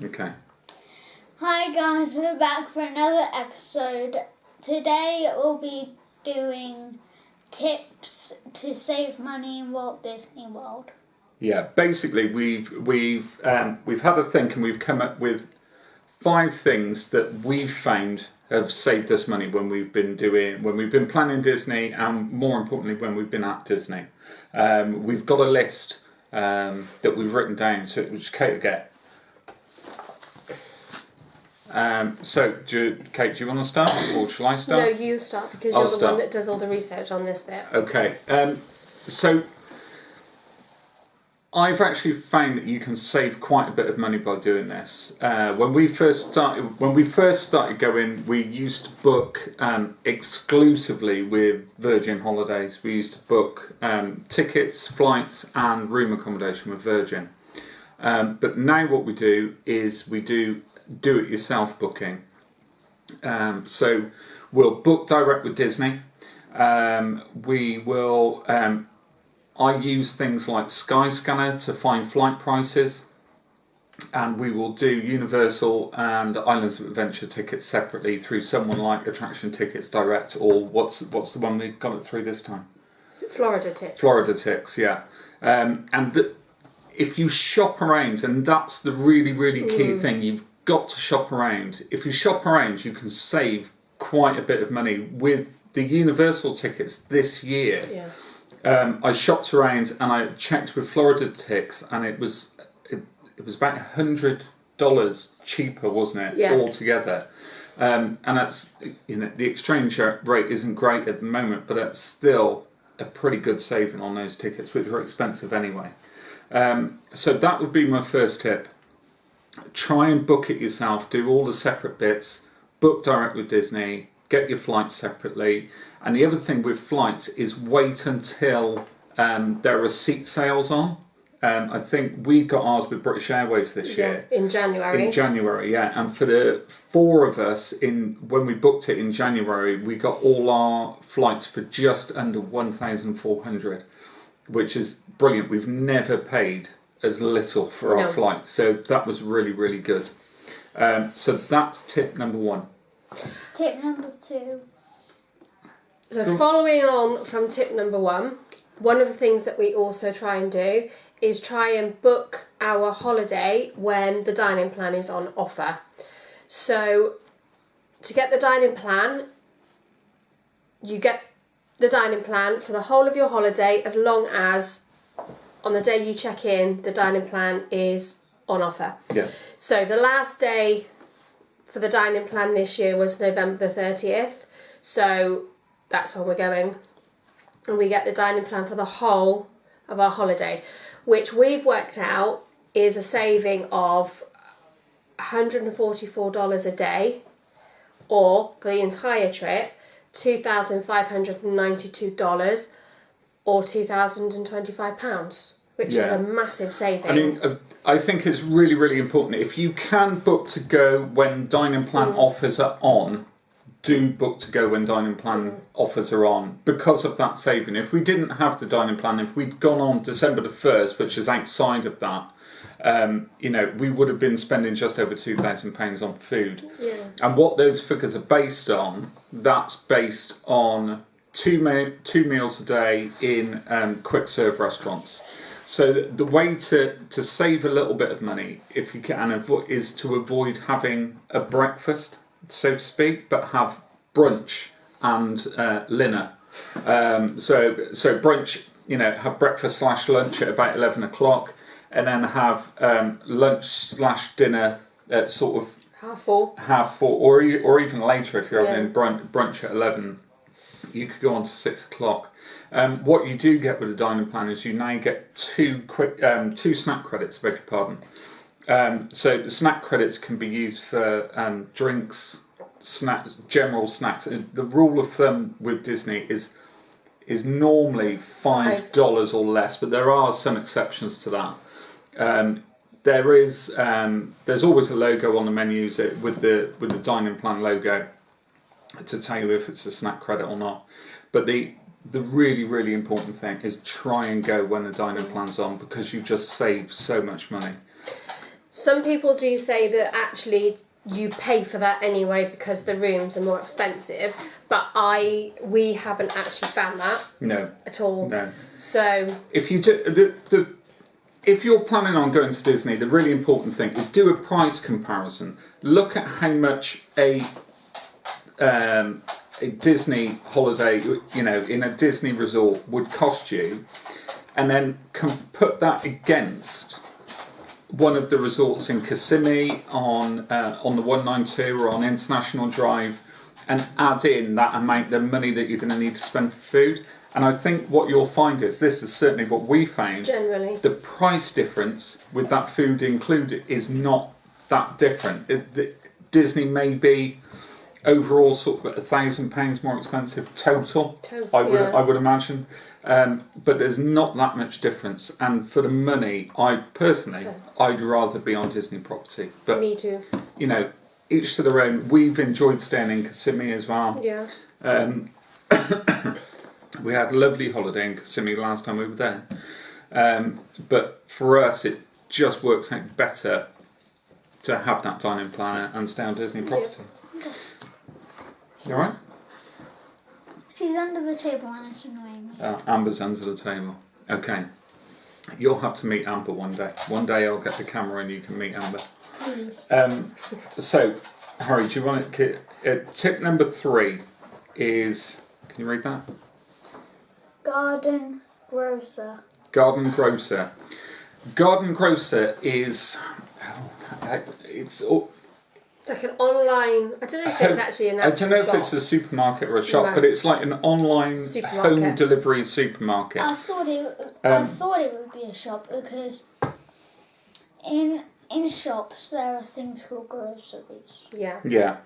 Okay. Hi guys, we're back for another episode. Today we'll be doing tips to save money in Walt Disney World. Yeah, basically we've had a think and we've come up with 5 things that we've found have saved us money when we've been planning Disney, and more importantly when we've been at Disney. We've got a list that we've written down, so which Kate will get. Kate, do you want to start, or shall I start? No, you start, because you're the one that does all the research on this bit. Okay. So I've actually found that you can save quite a bit of money by doing this. When we first started going, we used to book exclusively with Virgin Holidays. We used to book tickets, flights, and room accommodation with Virgin. But now what we do is we do it yourself booking. So we'll book direct with Disney. We will. I use things like Skyscanner to find flight prices, and we will do Universal and Islands of Adventure tickets separately through someone like Attraction Tickets Direct, or what's the one we got it through this time? Is it Florida Tickets? Florida Tickets, yeah. If you shop around, and that's the really, really key thing, you've got to shop around. If you shop around, you can save quite a bit of money. With the Universal tickets this year, I shopped around and I checked with Florida Tickets, and it was about $100 cheaper, wasn't it? Yeah. Altogether. And that's, the exchange rate isn't great at the moment, but that's still a pretty good saving on those tickets, which are expensive anyway. So that would be my first tip. Try and book it yourself. Do all the separate bits. Book direct with Disney. Get your flights separately. And the other thing with flights is wait until there are seat sales on. I think we got ours with British Airways this year. In January. In January, yeah. And for the 4 of us, when we booked it in January, we got all our flights for just under 1,400, which is brilliant. We've never paid as little for our flights, so that was really, really good. So that's tip number 1. Tip number 2. So following on from tip number 1, one of the things that we also try and do is try and book our holiday when the dining plan is on offer. So to get the dining plan, you get the dining plan for the whole of your holiday, as long as on the day you check in, the dining plan is on offer. Yeah. So the last day for the dining plan this year was November the 30th. So that's when we're going. And we get the dining plan for the whole of our holiday, which we've worked out is a saving of $144 a day, or for the entire trip, $2,592 or £2,025, which is a massive saving. I mean, I think it's really, really important. If you can book to go when dining plan offers are on, do book to go when dining plan offers are on, because of that saving. If we didn't have the dining plan, if we'd gone on December the 1st, which is outside of that, we would have been spending just over £2,000 on food. Yeah. And what those figures are based on, that's based on two meals a day in quick serve restaurants. So the way to save a little bit of money, if you can, is to avoid having a breakfast, so to speak, but have brunch and dinner. So brunch, have breakfast / lunch at about 11 o'clock, and then have lunch / dinner at sort of half 4, or even later if you're having brunch at 11. You could go on to 6 o'clock. What you do get with the dining plan is you now get 2 snack credits, beg your pardon. So the snack credits can be used for drinks, snacks, general snacks. The rule of thumb with Disney is normally $5 or less, but there are some exceptions to that. There's always a logo on the menus with the dining plan logo to tell you if it's a snack credit or not. But the really, really important thing is try and go when the dining plan's on, because you just save so much money. Some people do say that actually you pay for that anyway because the rooms are more expensive, but we haven't actually found that at all. No. So if you do if you're planning on going to Disney, the really important thing is do a price comparison. Look at how much a Disney holiday, in a Disney resort would cost you, and then put that against one of the resorts in Kissimmee on the 192 or on International Drive, and add in that amount of money that you're going to need to spend for food. And I think what you'll find is, this is certainly what we found, generally, the price difference with that food included is not that different. Disney may be overall sort of £1,000 more expensive total. I would imagine, but there's not that much difference. And for the money, I'd rather be on Disney property. But me too. Each to their own. We've enjoyed staying in Kissimmee as well. Yeah. We had a lovely holiday in Kissimmee last time we were there. But for us, it just works out better to have that dining planner and stay on Disney property. Yes. You alright? She's under the table and it's annoying me. Amber's under the table. Okay. You'll have to meet Amber one day. One day I'll get the camera and you can meet Amber. Please. So, Harry, do you want to... tip number 3 is... Can you read that? Garden grocer. Garden grocer. Garden grocer is... It's... Like an online... I don't know if it's actually an actual I don't know shop. if it's a supermarket or a shop, but it's like an online home delivery supermarket. I thought it would be a shop because in shops there are things called groceries. Yeah. Yeah,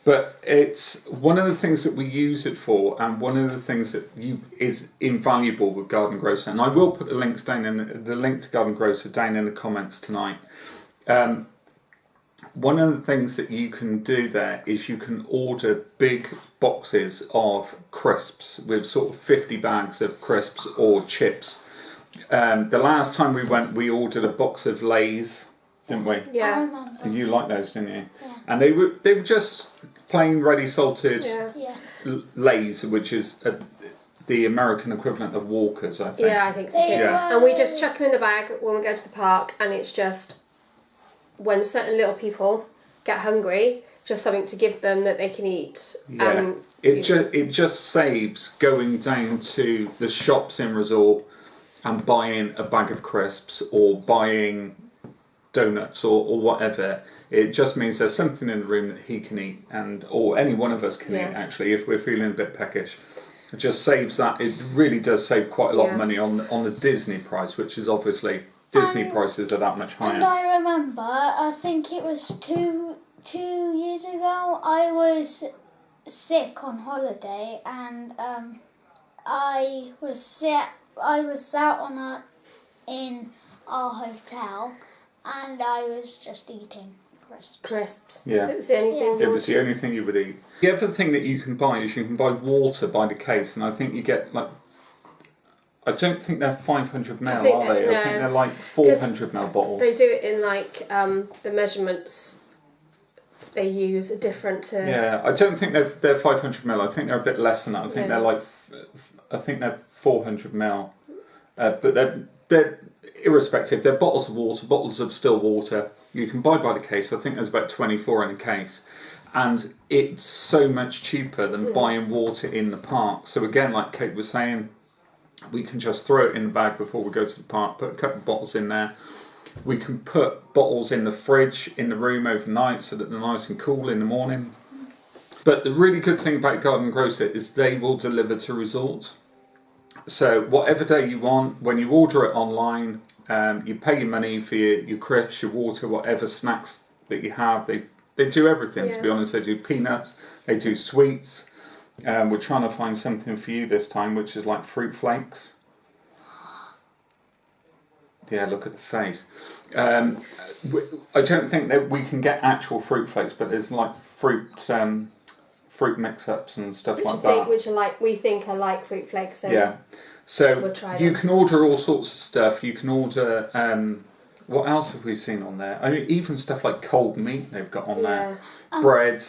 but it's one of the things that we use it for, and one of the things that is invaluable with Garden Grocer. And I will put the link to Garden Grocer down in the comments tonight. One of the things that you can do there is you can order big boxes of crisps with sort of 50 bags of crisps or chips. The last time we went, we ordered a box of Lay's, didn't we? Yeah. I remember. You like those, didn't you? Yeah. And they were just plain ready salted Yeah. Lay's, which is the American equivalent of Walkers, I think. Yeah, I think so too. Yeah. And we just chuck them in the bag when we go to the park, and it's just when certain little people get hungry, just something to give them that they can eat. Yeah. It just saves going down to the shops in resort and buying a bag of crisps or buying donuts or whatever. It just means there's something in the room that he can eat, or any one of us can eat, actually, if we're feeling a bit peckish. It just saves that. It really does save quite a lot of money on the Disney price, which is obviously Disney prices are that much higher. And I remember, I think it was two years ago, I was sick on holiday, and I was sat in our hotel, and I was just eating crisps. Yeah. It was the only thing. It was the only thing you would eat. The other thing that you can buy is you can buy water by the case, and I think you get like... I don't think they're 500ml, are they? No. I think they're like 400ml bottles. They do it in like the measurements they use are different to... Yeah, I don't think they're 500ml. I think they're a bit less than that. I think they're like... I think they're 400ml. But they're irrespective. They're bottles of water, bottles of still water. You can buy by the case. I think there's about 24 in a case. And it's so much cheaper than buying water in the park. So again, like Kate was saying, we can just throw it in the bag before we go to the park, put a couple of bottles in there. We can put bottles in the fridge in the room overnight so that they're nice and cool in the morning. But the really good thing about Garden Grocer is they will deliver to resorts. So whatever day you want, when you order it online, you pay your money for your crisps, your water, whatever snacks that you have. They do everything, to be honest. They do peanuts, they do sweets. We're trying to find something for you this time, which is like fruit flakes. Yeah, look at the face. I don't think that we can get actual fruit flakes, but there's like fruit mix-ups and stuff like that. Which we think are like fruit flakes. So yeah. So we'll try you them. can order all sorts of stuff. You can order What else have we seen on there? I mean, even stuff like cold meat they've got on there. Yeah. Bread.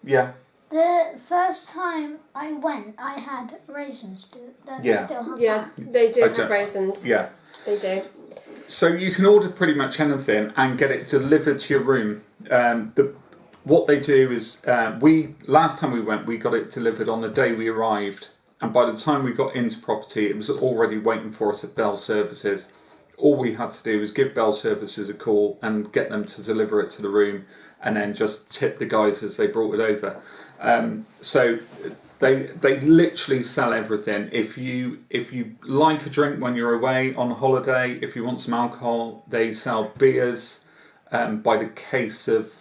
Yeah. The first time I went, I had raisins. Don't they Yeah. still have Yeah, that? they do I have don't- raisins. Yeah. They do. So you can order pretty much anything and get it delivered to your room. What they do is, last time we went, we got it delivered on the day we arrived, and by the time we got into property, it was already waiting for us at Bell Services. All we had to do was give Bell Services a call and get them to deliver it to the room, and then just tip the guys as they brought it over. So they literally sell everything. If you like a drink when you're away on holiday, if you want some alcohol, they sell beers by the case of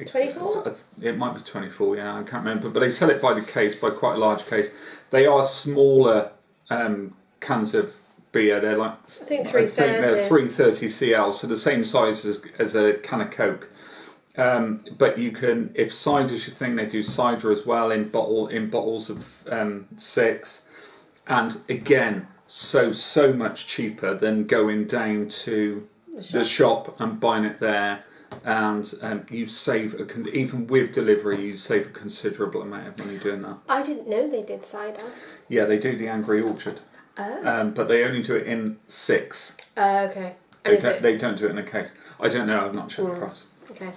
24? It might be 24, yeah, I can't remember. But they sell it by the case, by quite a large case. They are smaller cans of beer. They're like, I think they're 330s. 330 CL, so the same size as a can of Coke. But you can, if cider's your thing, they do cider as well in bottles of 6. And again, so much cheaper than going down to the shop and buying it there. And you save, even with delivery, you save a considerable amount of money doing that. I didn't know they did cider. Yeah, they do the Angry Orchard. Oh. But they only do it in 6. Okay. And is it? They don't do it in a case. I don't know, I've not checked the price. Okay.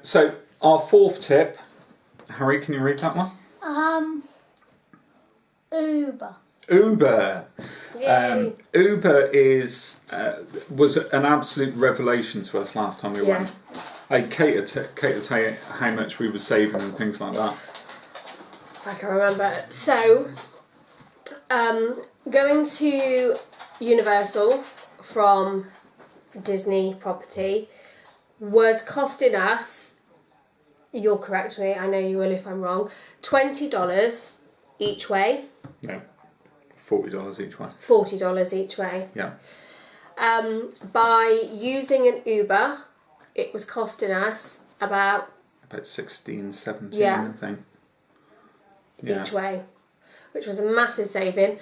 So our 4th tip, Harry, can you read that one? Uber. Yay. Uber was an absolute revelation to us last time we Yeah. went. I catered to how much we were saving and things like that. I can remember. So, going to Universal from Disney property was costing us, you'll correct me, I know you will if I'm wrong, $20 each way. No, $40 each way. $40 each way. Yeah. By using an Uber, it was costing us about 16, 17, Yeah. I think. Yeah. each way, which was a massive saving.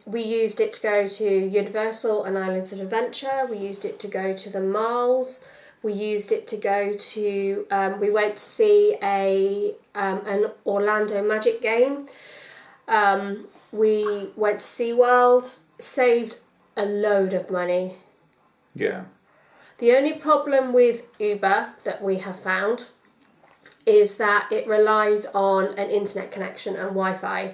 We used it to go to Universal and Islands of Adventure. We used it to go to the malls. We used it to go to. We went to see an Orlando Magic game. We went to SeaWorld. Saved a load of money. Yeah. The only problem with Uber that we have found is that it relies on an internet connection and Wi-Fi.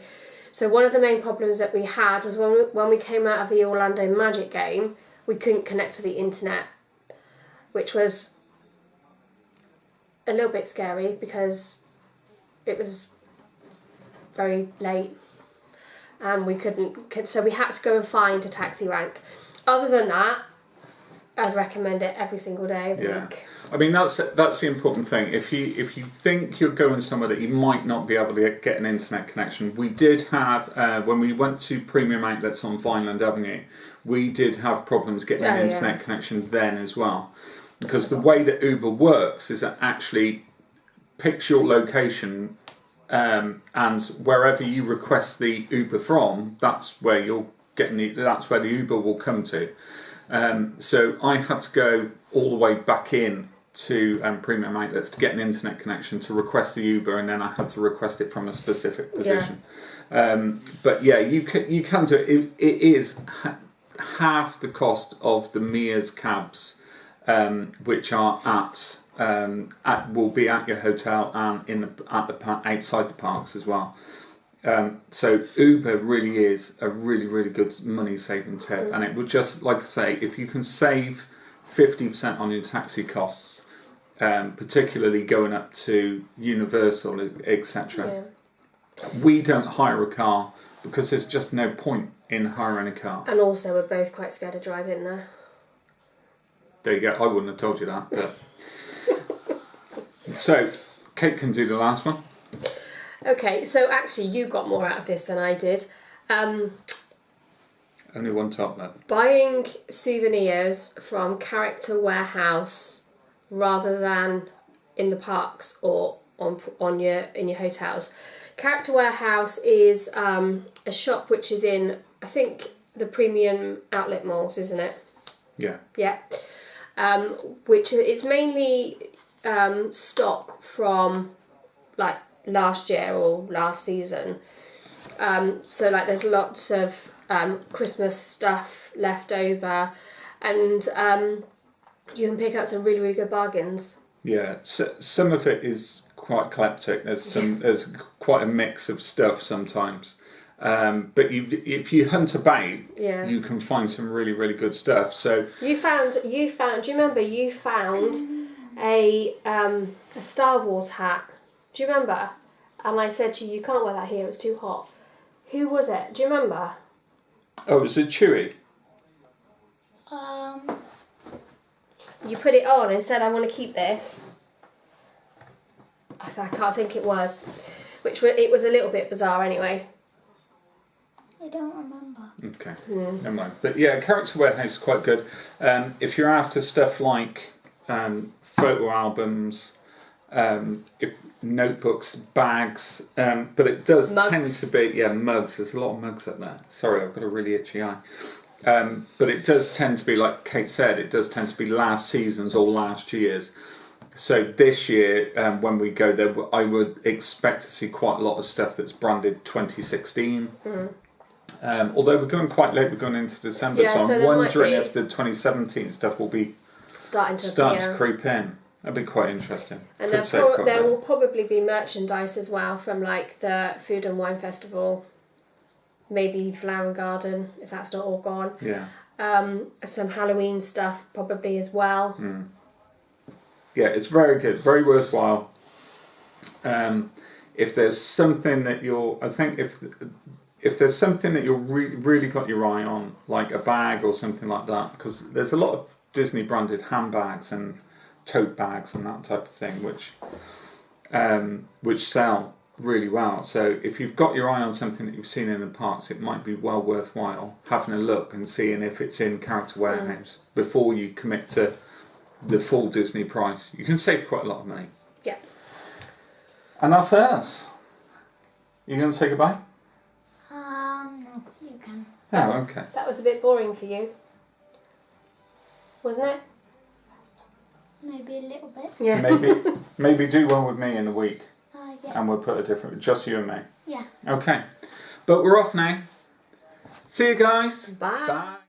So one of the main problems that we had was when we came out of the Orlando Magic game, we couldn't connect to the internet, which was a little bit scary because it was very late and we couldn't, so we had to go and find a taxi rank. Other than that, I'd recommend it every single day of the Yeah. week. I mean, that's the important thing. If you think you're going somewhere that you might not be able to get an internet connection, we did have when we went to Premium Outlets on Vineland Avenue, we did have problems getting an internet connection then as well, because the way that Uber works is it actually picks your location, and wherever you request the Uber from, that's where you're getting that's where the Uber will come to. So I had to go all the way back in to Premium Outlets to get an internet connection to request the Uber, and then I had to request it from a specific position. But yeah, you can do it. It is half the cost of the Mia's cabs, which are will be at your hotel and outside the parks as well. So Uber really is a really good money saving tip, and it would just, like I say, if you can save 50% on your taxi costs, particularly going up to Universal, etc. We don't hire a car because there's just no point in hiring a car. And also, we're both quite scared of driving there. There you go. I wouldn't have told you that. But so Kate can do the last one. Okay, so actually, you got more out of this than I did. Only one top left. Buying souvenirs from Character Warehouse rather than in the parks or in your hotels. Character Warehouse is a shop which is in, I think, the premium outlet malls, isn't it? Yeah. Yeah. Which it's mainly stock from like last year or last season. So like there's lots of Christmas stuff left over, and you can pick up some really, really good bargains. Yeah, so, some of it is quite eclectic. There's quite a mix of stuff sometimes. But if you hunt about, Yeah. you can find some really, really good stuff. So You found. Do you remember you found a Star Wars hat? Do you remember? And I said to you, you can't wear that here. It's too hot. Who was it? Do you remember? oh, is it Chewy? You put it on and said, I want to keep this. I can't think it was. It was a little bit bizarre anyway. I don't remember. Okay, never mind. But yeah, Character Warehouse is quite good. If you're after stuff like photo albums, notebooks, bags, but it does Mugs. tend to be mugs. There's a lot of mugs up there. Sorry, I've got a really itchy eye. But it does tend to be, like Kate said, it does tend to be last season's or last year's. So this year, when we go there, I would expect to see quite a lot of stuff that's branded 2016. Although we're going quite late, we're going into December, Yeah, so so I'm there might wondering be- if the 2017 stuff will be Starting to starting to creep in. That'd be quite interesting. And Could save quite a there bit. will probably be merchandise as well from like the Food and Wine Festival, maybe Flower and Garden if that's not all gone. Yeah. Some Halloween stuff probably as well. Yeah, it's very good, very worthwhile. If there's something that if there's something that you're really got your eye on, like a bag or something like that, because there's a lot of Disney branded handbags and tote bags and that type of thing, which sell really well. So if you've got your eye on something that you've seen in the parks, it might be well worthwhile having a look and seeing if it's in Character Warehouse before you commit to the full Disney price. You can save quite a lot of money. Yeah. And that's us. You going to say goodbye? No, you can. Oh, okay. That was a bit boring for you, wasn't it? Maybe a little bit. Yeah. Maybe do one with me in a week, Yeah. and we'll put a different, just you and me. Yeah. Okay, but we're off now. See you guys. Bye. Bye.